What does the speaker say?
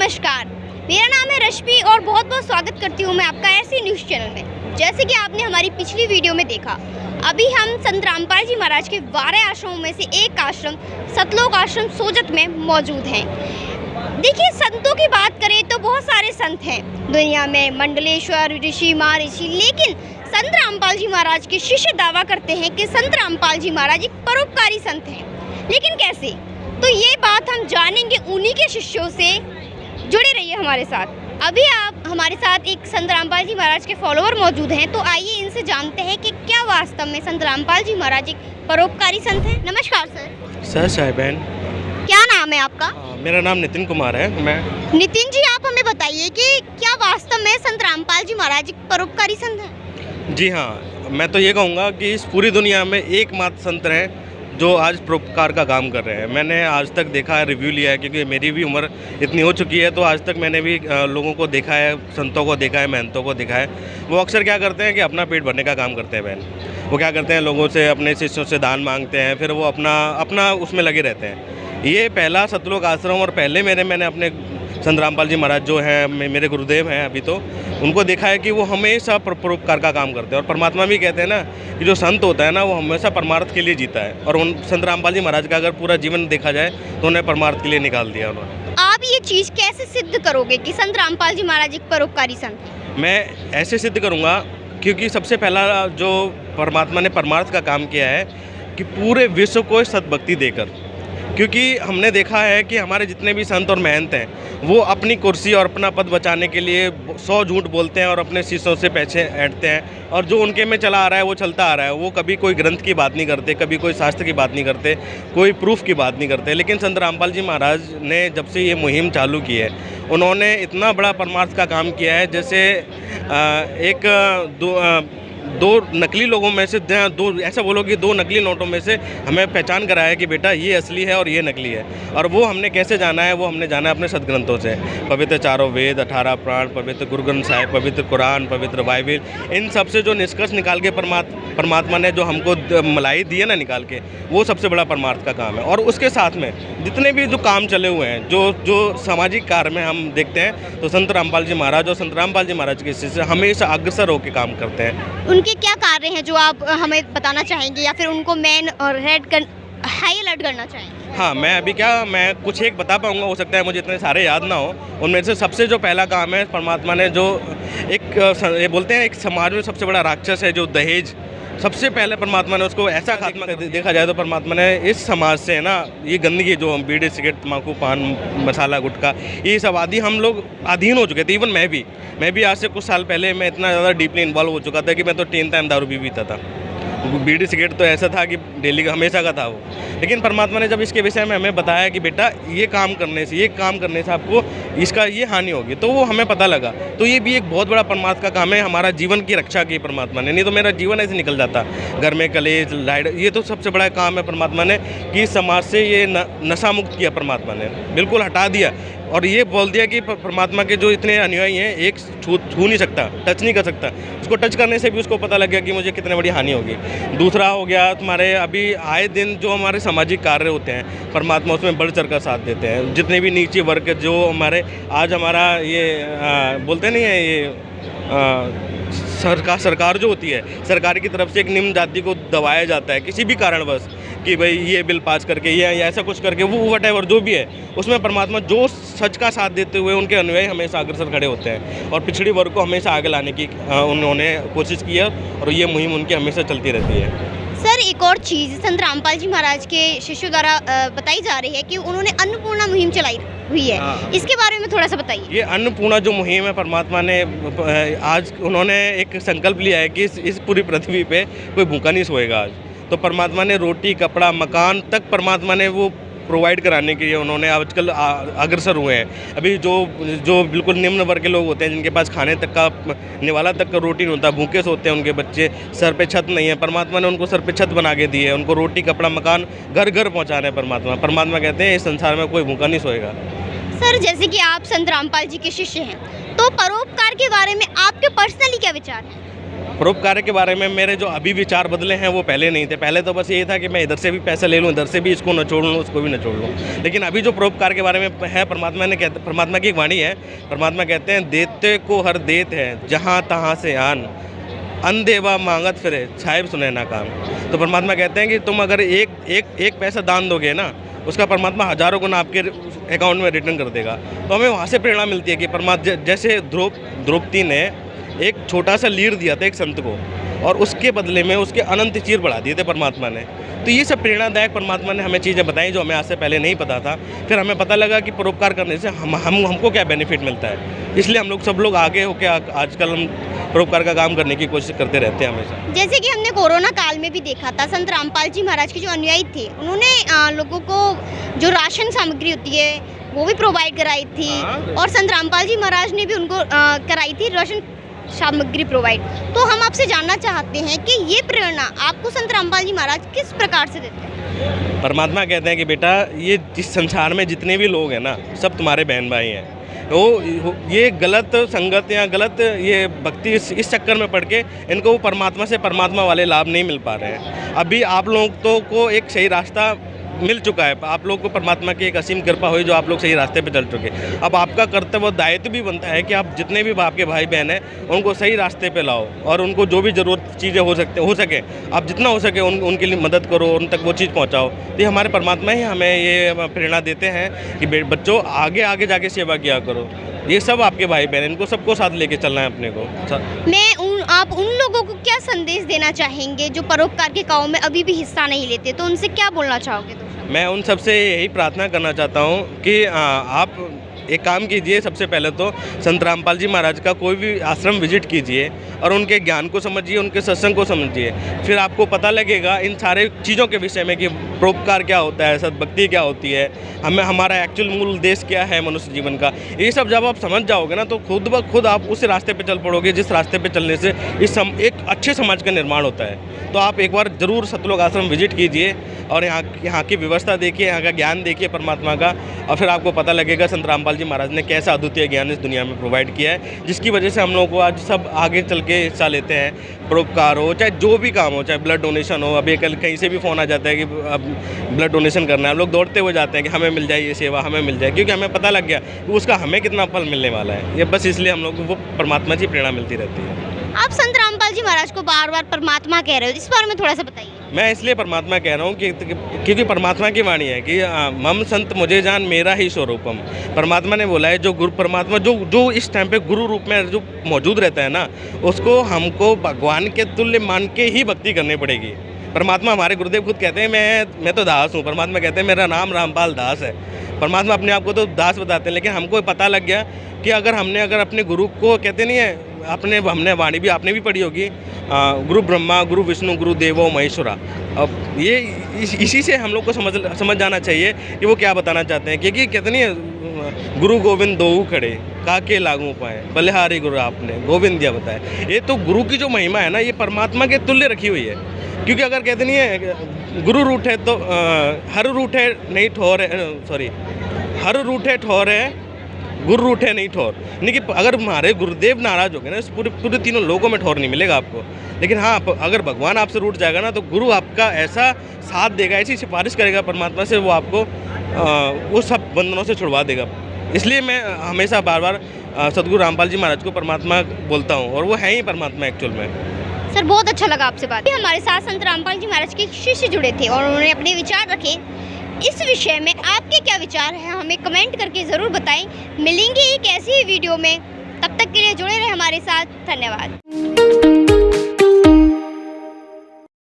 नमस्कार, मेरा नाम है रश्मि और बहुत बहुत स्वागत करती हूँ मैं आपका ऐसी न्यूज़ चैनल में। जैसे कि आपने हमारी पिछली वीडियो में देखा, अभी हम संत रामपाल जी महाराज के 12 आश्रमों में से एक आश्रम सतलोक आश्रम सोजत में मौजूद हैं। देखिए, संतों की बात करें तो बहुत सारे संत हैं दुनिया में, मंडलेश्वर, ऋषि, महर्षि, लेकिन संत रामपाल जी महाराज के शिष्य दावा करते हैं कि संत रामपाल जी महाराज एक परोपकारी संत हैं। लेकिन कैसे? तो ये बात हम जानेंगे उन्हीं के शिष्यों से। जुड़े रहिए हमारे साथ। अभी आप हमारे साथ एक संत रामपाल जी महाराज के फॉलोअर मौजूद हैं, तो आइए इनसे जानते हैं कि क्या वास्तव में संत रामपाल जी महाराज एक परोपकारी संत हैं। नमस्कार सर। सर बहन, क्या नाम है आपका? मेरा नाम नितिन कुमार है। नितिन जी, आप हमें बताइए कि क्या वास्तव में संत रामपाल जी महाराज एक परोपकारी संत हैं? जी हाँ, मैं तो ये कहूँगा कि इस पूरी दुनिया में एकमात्र संत हैं जो आज परोपकार का काम कर रहे हैं। मैंने आज तक देखा है, रिव्यू लिया है, क्योंकि मेरी भी उम्र इतनी हो चुकी है, तो आज तक मैंने भी लोगों को देखा है, संतों को देखा है, महंतों को देखा है। वो अक्सर क्या करते हैं कि अपना पेट भरने का काम करते हैं बहन। वो क्या करते हैं, लोगों से, अपने शिष्यों से दान मांगते हैं, फिर वो अपना उसमें लगे रहते हैं। ये पहला सतलोक आश्रम और पहले मैंने अपने संत रामपाल जी महाराज जो हैं, मेरे गुरुदेव हैं अभी, तो उनको देखा है कि वो हमेशा परोपकार का काम करते हैं। और परमात्मा भी कहते हैं ना कि जो संत होता है ना, वो हमेशा परमार्थ के लिए जीता है। और उन संत रामपाल जी महाराज का अगर पूरा जीवन देखा जाए तो उन्हें परमार्थ के लिए निकाल दिया उन्होंने। आप ये चीज़ कैसे सिद्ध करोगे कि संत रामपाल जी महाराज एक परोपकारी संत हैं? मैं ऐसे सिद्ध करूँगा क्योंकि सबसे पहला जो परमात्मा ने परमार्थ का काम किया है कि पूरे विश्व को सद्भक्ति देकर। क्योंकि हमने देखा है कि हमारे जितने भी संत और महंत हैं, वो अपनी कुर्सी और अपना पद बचाने के लिए 100 झूठ बोलते हैं और अपने शिष्यों से पैसे ऐंठते हैं, और जो उनके में चला आ रहा है वो चलता आ रहा है। वो कभी कोई ग्रंथ की बात नहीं करते, कभी कोई शास्त्र की बात नहीं करते, कोई प्रूफ की बात नहीं करते। लेकिन संत रामपाल जी महाराज ने जब से ये मुहिम चालू की है, उन्होंने इतना बड़ा परमार्थ का काम किया है। जैसे दो नकली लोगों में से ऐसा बोलो कि 2 नकली नोटों में से हमें पहचान कराया कि बेटा ये असली है और ये नकली है। और वो हमने कैसे जाना है? वो हमने जाना है अपने सदग्रंथों से। पवित्र चारों वेद, 18 प्राण, पवित्र गुरु ग्रंथ साहिब, पवित्र कुरान, पवित्र बाइबिल, इन सब से जो निष्कर्ष निकाल के परमात्मा ने जो हमको मलाई दी है ना निकाल के, वो सबसे बड़ा परमार्थ का काम है। और उसके साथ में जितने भी जो काम चले हुए हैं, जो सामाजिक कार्य में हम देखते हैं, तो संत रामपाल जी महाराज और संत रामपाल जी महाराज के शिष्य हमेशा अग्रसर होकर काम करते हैं। उनके क्या कार्य हैं जो आप हमें बताना चाहेंगे, या फिर उनको मेन और हाई अलर्ट करना चाहेंगे? हाँ, मैं कुछ एक बता पाऊँगा, हो सकता है मुझे इतने सारे याद ना हो। उनमें से सबसे जो पहला काम है, परमात्मा ने जो ये बोलते हैं एक समाज में सबसे बड़ा राक्षस है जो दहेज, सबसे पहले परमात्मा ने उसको ऐसा खात्मा देखा जाए तो परमात्मा ने इस समाज से ना ये गंदगी जो बीड़ी, सिगरेट, तम्बाकू, पान मसाला, गुटखा, ये सब आदि हम लोग अधीन हो चुके थे। इवन मैं भी आज से कुछ साल पहले मैं इतना ज़्यादा डीपली इन्वॉल्व हो चुका था कि मैं तो 3 टाइम दारू भी पीता था। बीड़ी सिगरेट तो ऐसा था कि डेली का हमेशा का था वो। लेकिन परमात्मा ने जब इसके विषय में हमें बताया कि बेटा ये काम करने से आपको इसका ये हानि होगी, तो वो हमें पता लगा। तो ये भी एक बहुत बड़ा परमात्मा का काम है, हमारा जीवन की रक्षा की परमात्मा ने, नहीं तो मेरा जीवन ऐसे निकल जाता। घर में कलेश, लाइट, ये तो सबसे बड़ा काम है परमात्मा ने कि समाज से ये नशा मुक्त किया परमात्मा ने, बिल्कुल हटा दिया। और ये बोल दिया कि परमात्मा के जो इतने अनुयायी हैं, एक छू नहीं सकता, टच नहीं कर सकता। उसको टच करने से भी उसको पता लग गया कि मुझे कितनी बड़ी हानि होगी। दूसरा हो गया तुम्हारे अभी आए दिन जो हमारे सामाजिक कार्य होते हैं, परमात्मा उसमें बढ़ चढ़ कर साथ देते हैं। जितने भी नीचे वर्ग जो हमारे आज हमारा ये बोलते नहीं है, ये सरकार जो होती है, सरकार की तरफ से एक निम्न जाति को दबाया जाता है किसी भी कारणवश कि भाई ये बिल पास करके या ऐसा कुछ करके, वो व्हाटएवर जो भी है, उसमें परमात्मा जो सच का साथ देते हुए उनके अनुयायी हमेशा अग्रसर खड़े होते हैं। और पिछड़ी वर्ग को हमेशा आगे लाने की उन्होंने कोशिश की है, और ये मुहिम उनकी हमेशा चलती रहती है। सर, एक और चीज़ संत रामपाल जी महाराज के शिष्यों द्वारा बताई जा रही है कि उन्होंने अन्नपूर्णा मुहिम चलाई हुई है। हाँ। इसके बारे में थोड़ा सा बताइए। ये अन्नपूर्णा जो मुहिम है, परमात्मा ने आज उन्होंने एक संकल्प लिया है कि इस पूरी पृथ्वी पे कोई भूखा नहीं सोएगा आज। तो परमात्मा ने रोटी, कपड़ा, मकान तक परमात्मा ने वो प्रोवाइड कराने के लिए उन्होंने आजकल अग्रसर हुए हैं। अभी जो बिल्कुल निम्न वर्ग के लोग होते हैं, जिनके पास खाने तक का, निवाला तक का रोटी नहीं होता, भूखे सोते हैं उनके बच्चे, सर पे छत नहीं है, परमात्मा ने उनको सर पे छत बना के दी है, उनको रोटी, कपड़ा, मकान घर घर पहुँचा रहे हैं परमात्मा कहते हैं इस संसार में कोई भूखा नहीं सोएगा। सर, जैसे कि आप संत रामपाल जी के शिष्य हैं, तो परोपकार के बारे में आपके पर्सनली क्या विचार हैं? परोपकार के बारे में मेरे जो अभी विचार बदले हैं वो पहले नहीं थे। पहले तो बस ये था कि मैं इधर से भी पैसा ले लूँ, इधर से भी इसको न छोड़ लूँ, उसको भी न छोड़ लूँ। लेकिन अभी जो परोपकार के बारे में है, परमात्मा की एक वाणी है। परमात्मा कहते हैं, देते को हर देत है, जहाँ तहाँ से आन, अनदेवा मांगत फिरे, साहिब सुने ना काम। तो परमात्मा कहते हैं कि तुम अगर एक पैसा दान दोगे ना, उसका परमात्मा हज़ारों गुना आपके अकाउंट में रिटर्न कर देगा। तो हमें वहाँ से प्रेरणा मिलती है कि परमात्मा, जैसे द्रौपदी ने एक छोटा सा लीर दिया था एक संत को, और उसके बदले में उसके अनंत चीर बढ़ा दिए थे परमात्मा ने। तो ये सब प्रेरणादायक परमात्मा ने हमें चीज़ें बताई जो हमें आज से पहले नहीं पता था। फिर हमें पता लगा कि परोपकार करने से हमको क्या बेनिफिट मिलता है। इसलिए हम लोग सब लोग आगे होकर आजकल हम परोपकार का काम करने की कोशिश करते रहते हैं हमेशा। जैसे कि हमने कोरोना काल में भी देखा था, संत रामपाल जी महाराज के जो अनुयायी थे, उन्होंने लोगों को जो राशन सामग्री होती है वो भी प्रोवाइड कराई थी, और संत रामपाल जी महाराज ने भी उनको कराई थी राशन सामग्री प्रोवाइड। तो हम आपसे जानना चाहते हैं कि ये प्रेरणा आपको संत रामपाल जी महाराज किस प्रकार से देते हैं? परमात्मा कहते हैं कि बेटा, ये जिस संसार में जितने भी लोग हैं ना, सब तुम्हारे बहन भाई हैं। वो ये गलत संगत या गलत ये भक्ति इस चक्कर में पड़ के इनको वो परमात्मा से परमात्मा वाले लाभ नहीं मिल पा रहे हैं। अभी आप लोग तो को एक सही रास्ता मिल चुका है, आप लोग को परमात्मा की एक असीम कृपा हुई जो आप लोग सही रास्ते पे चल चुके। अब आपका कर्तव्य और दायित्व भी बनता है कि आप जितने भी आपके भाई बहन हैं उनको सही रास्ते पे लाओ, और उनको जो भी ज़रूरत चीज़ें हो सके आप जितना हो सके उनके लिए मदद करो, उन तक वो चीज़ पहुँचाओ। तो ये हमारे परमात्मा ही हमें ये प्रेरणा देते हैं कि बच्चों आगे जाके सेवा किया करो। ये सब आपके भाई बहन, इनको सबको साथ लेके चलना है अपने को। आप उन लोगों को क्या संदेश देना चाहेंगे जो परोपकार के काम में अभी भी हिस्सा नहीं लेते, तो उनसे क्या बोलना चाहोगे? मैं उन सबसे यही प्रार्थना करना चाहता हूँ कि आप एक काम कीजिए। सबसे पहले तो संत रामपाल जी महाराज का कोई भी आश्रम विजिट कीजिए और उनके ज्ञान को समझिए, उनके सत्संग को समझिए। फिर आपको पता लगेगा इन सारे चीज़ों के विषय में कि परोपकार क्या होता है, सद्भक्ति क्या होती है, हमारा एक्चुअल मूल उद्देश्य क्या है मनुष्य जीवन का। ये सब जब आप समझ जाओगे ना, तो खुद ब खुद आप उस रास्ते पे चल पड़ोगे जिस रास्ते पे चलने से एक अच्छे समाज का निर्माण होता है। तो आप एक बार ज़रूर सतलोक आश्रम विजिट कीजिए और यहाँ की व्यवस्था देखिए, यहाँ का ज्ञान देखिए परमात्मा का, और फिर आपको पता लगेगा संत रामपाल जी महाराज ने कैसा अद्वितीय ज्ञान इस दुनिया में प्रोवाइड किया है, जिसकी वजह से हम लोगों को आज सब आगे चल के हिस्सा लेते हैं। परोपकार हो, चाहे जो भी काम हो, चाहे ब्लड डोनेशन हो। अभी कल कहीं से भी फ़ोन आ जाता है कि अब ब्लड डोनेशन करना है, हम लोग दौड़ते हुए जाते हैं कि हमें मिल जाए ये सेवा, हमें मिल जाए, क्योंकि हमें पता लग गया कि उसका हमें कितना फल मिलने वाला है। ये बस इसलिए हम लोग को वो परमात्मा से प्रेरणा मिलती रहती है। आप संत रामपाल जी महाराज को बार बार परमात्मा कह रहे हो, इस बारे में थोड़ा सा बताइए। मैं इसलिए परमात्मा कह रहा हूँ क्योंकि परमात्मा की वाणी है कि मम संत मुझे जान मेरा ही स्वरूपम। परमात्मा ने बोला है जो गुरु परमात्मा जो इस टाइम पे गुरु रूप में जो मौजूद रहता है ना, उसको हमको भगवान के तुल्य मान के ही भक्ति करनी पड़ेगी। परमात्मा हमारे गुरुदेव खुद कहते हैं मैं तो दास हूँ। परमात्मा कहते हैं मेरा नाम रामपाल दास है। परमात्मा अपने आप को तो दास बताते हैं, लेकिन हमको पता लग गया कि अगर अपने गुरु को कहते नहीं है, हमने वाणी भी आपने भी पढ़ी होगी, गुरु ब्रह्मा गुरु विष्णु गुरु देवो महेश्वरा। अब ये इसी से हम लोग को समझ जाना चाहिए कि वो क्या बताना चाहते हैं। क्योंकि कहते नहीं है, गुरु गोविंद दोऊ खड़े काके लागू पाए, बलिहारी गुरु आपने गोविंद दिया बताए। ये तो गुरु की जो महिमा है ना, ये परमात्मा के तुल्य रखी हुई है। क्योंकि अगर कहते नहीं है गुरु रूठे तो हर रूठे नहीं ठोर है, सॉरी हर रूठे ठोर है, गुरु रूठे नहीं ठोर। यानी कि अगर हमारे गुरुदेव नाराज हो गए ना, इस पूरे तीनों लोगों में ठोर नहीं मिलेगा आपको। लेकिन हाँ, अगर भगवान आपसे रूठ जाएगा ना, तो गुरु आपका ऐसा साथ देगा, ऐसी सिफारिश करेगा परमात्मा से, वो आपको वो सब बंधनों से छुड़वा देगा। इसलिए मैं हमेशा बार बार सदगुरु रामपाल जी महाराज को परमात्मा बोलता हूँ, और वो है ही परमात्मा एक्चुअल में। सर, बहुत अच्छा लगा आपसे बात। हमारे साथ संत रामपाल जी महाराज के शिष्य जुड़े थे और उन्होंने अपने विचार रखे। इस विषय में आपके क्या विचार हैं, हमें कमेंट करके ज़रूर बताएं। मिलेंगे एक ऐसी ही वीडियो में, तब तक के लिए जुड़े रहे हमारे साथ। धन्यवाद।